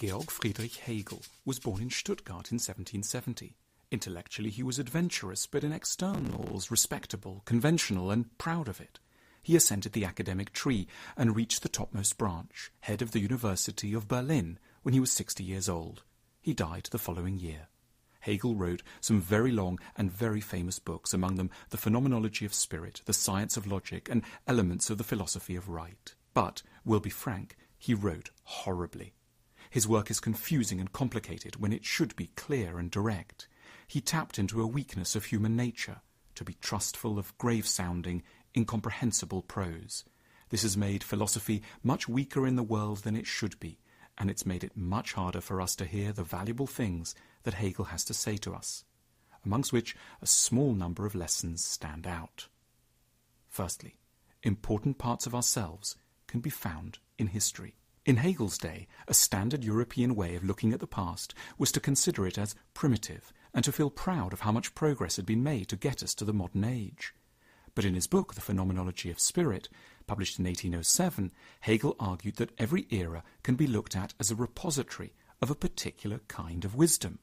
Georg Friedrich Hegel was born in Stuttgart in 1770. Intellectually he was adventurous, but in externals respectable, conventional, and proud of it. He ascended the academic tree and reached the topmost branch, head of the University of Berlin, when he was 60 years old. He died the following year. Hegel wrote some very long and very famous books, among them The Phenomenology of Spirit, The Science of Logic, and Elements of the Philosophy of Right. But, we'll be frank, he wrote horribly. His work is confusing and complicated when it should be clear and direct. He tapped into a weakness of human nature, to be trustful of grave-sounding, incomprehensible prose. This has made philosophy much weaker in the world than it should be, and it's made it much harder for us to hear the valuable things that Hegel has to say to us, amongst which a small number of lessons stand out. Firstly, important parts of ourselves can be found in history. In Hegel's day, a standard European way of looking at the past was to consider it as primitive and to feel proud of how much progress had been made to get us to the modern age. But in his book, The Phenomenology of Spirit, published in 1807, Hegel argued that every era can be looked at as a repository of a particular kind of wisdom.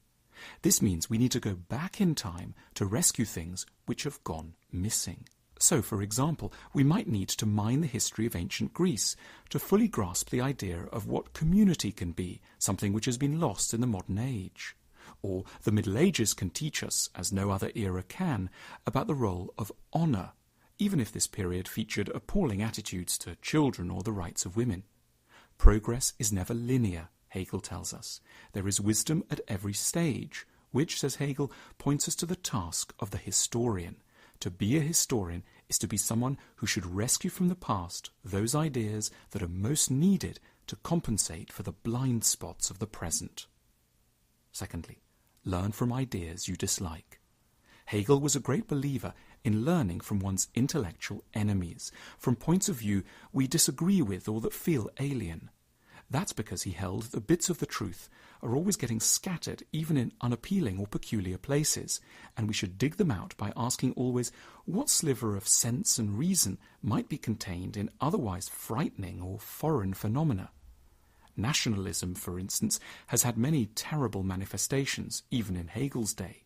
This means we need to go back in time to rescue things which have gone missing. So, for example, we might need to mine the history of ancient Greece to fully grasp the idea of what community can be, something which has been lost in the modern age. Or the Middle Ages can teach us, as no other era can, about the role of honour, even if this period featured appalling attitudes to children or the rights of women. Progress is never linear, Hegel tells us. There is wisdom at every stage, which, says Hegel, points us to the task of the historian. To be a historian is to be someone who should rescue from the past those ideas that are most needed to compensate for the blind spots of the present. Secondly, learn from ideas you dislike. Hegel was a great believer in learning from one's intellectual enemies, from points of view we disagree with or that feel alien. That's because he held that bits of the truth are always getting scattered even in unappealing or peculiar places, and we should dig them out by asking always what sliver of sense and reason might be contained in otherwise frightening or foreign phenomena. Nationalism, for instance, has had many terrible manifestations, even in Hegel's day.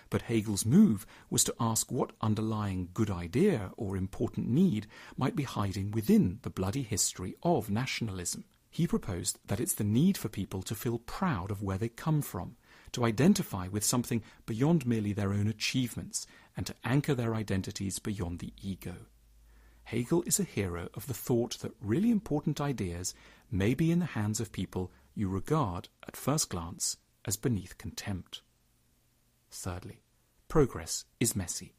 But Hegel's move was to ask what underlying good idea or important need might be hiding within the bloody history of nationalism. He proposed that it's the need for people to feel proud of where they come from, to identify with something beyond merely their own achievements, and to anchor their identities beyond the ego. Hegel is a hero of the thought that really important ideas may be in the hands of people you regard, at first glance, as beneath contempt. Thirdly, progress is messy.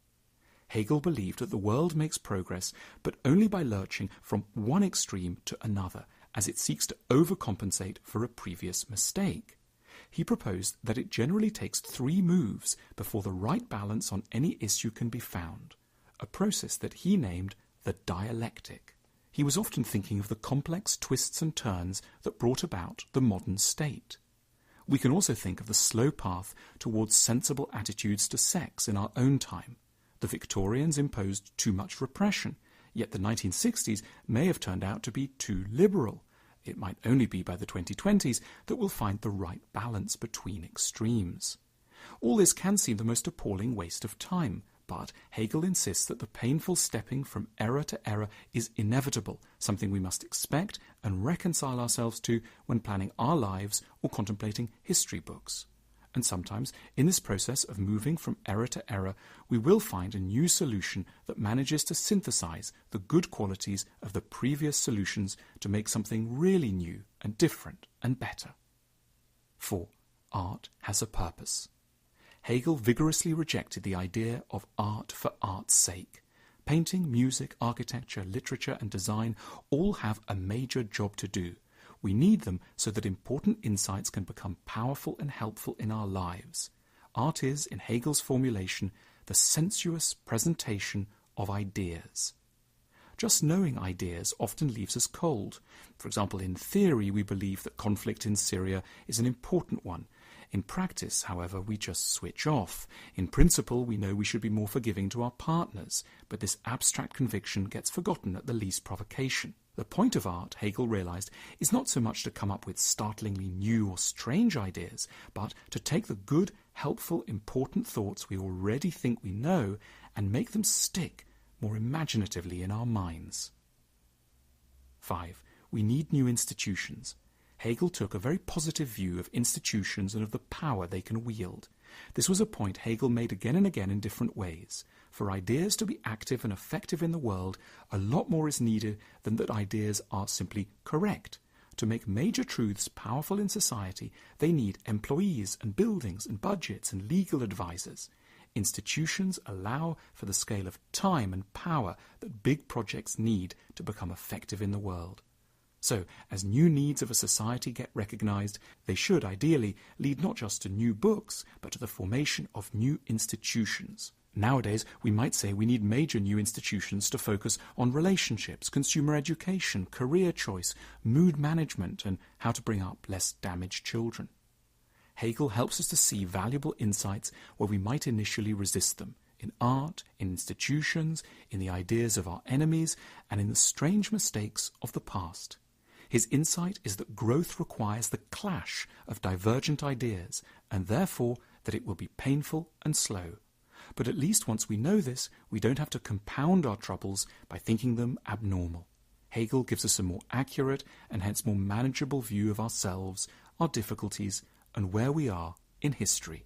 Hegel believed that the world makes progress, but only by lurching from one extreme to another, as it seeks to overcompensate for a previous mistake. He proposed that it generally takes 3 moves before the right balance on any issue can be found, a process that he named the dialectic. He was often thinking of the complex twists and turns that brought about the modern state. We can also think of the slow path towards sensible attitudes to sex in our own time. The Victorians imposed too much repression, yet the 1960s may have turned out to be too liberal. It might only be by the 2020s that we'll find the right balance between extremes. All this can seem the most appalling waste of time, but Hegel insists that the painful stepping from error to error is inevitable, something we must expect and reconcile ourselves to when planning our lives or contemplating history books. And sometimes, in this process of moving from error to error, we will find a new solution that manages to synthesize the good qualities of the previous solutions to make something really new and different and better. 4. Art has a purpose. Hegel vigorously rejected the idea of art for art's sake. Painting, music, architecture, literature, and design all have a major job to do. We need them so that important insights can become powerful and helpful in our lives. Art is, in Hegel's formulation, the sensuous presentation of ideas. Just knowing ideas often leaves us cold. For example, in theory, we believe that conflict in Syria is an important one. In practice, however, we just switch off. In principle, we know we should be more forgiving to our partners, but this abstract conviction gets forgotten at the least provocation. The point of art, Hegel realized, is not so much to come up with startlingly new or strange ideas, but to take the good, helpful, important thoughts we already think we know and make them stick more imaginatively in our minds. 5. We need new institutions. Hegel took a very positive view of institutions and of the power they can wield. This was a point Hegel made again and again in different ways. For ideas to be active and effective in the world, a lot more is needed than that ideas are simply correct. To make major truths powerful in society, they need employees and buildings and budgets and legal advisors. Institutions allow for the scale of time and power that big projects need to become effective in the world. So, as new needs of a society get recognized, they should ideally lead not just to new books, but to the formation of new institutions. Nowadays, we might say we need major new institutions to focus on relationships, consumer education, career choice, mood management, and how to bring up less damaged children. Hegel helps us to see valuable insights where we might initially resist them, in art, in institutions, in the ideas of our enemies, and in the strange mistakes of the past. His insight is that growth requires the clash of divergent ideas, and therefore that it will be painful and slow. But at least once we know this, we don't have to compound our troubles by thinking them abnormal. Hegel gives us a more accurate and hence more manageable view of ourselves, our difficulties, and where we are in history.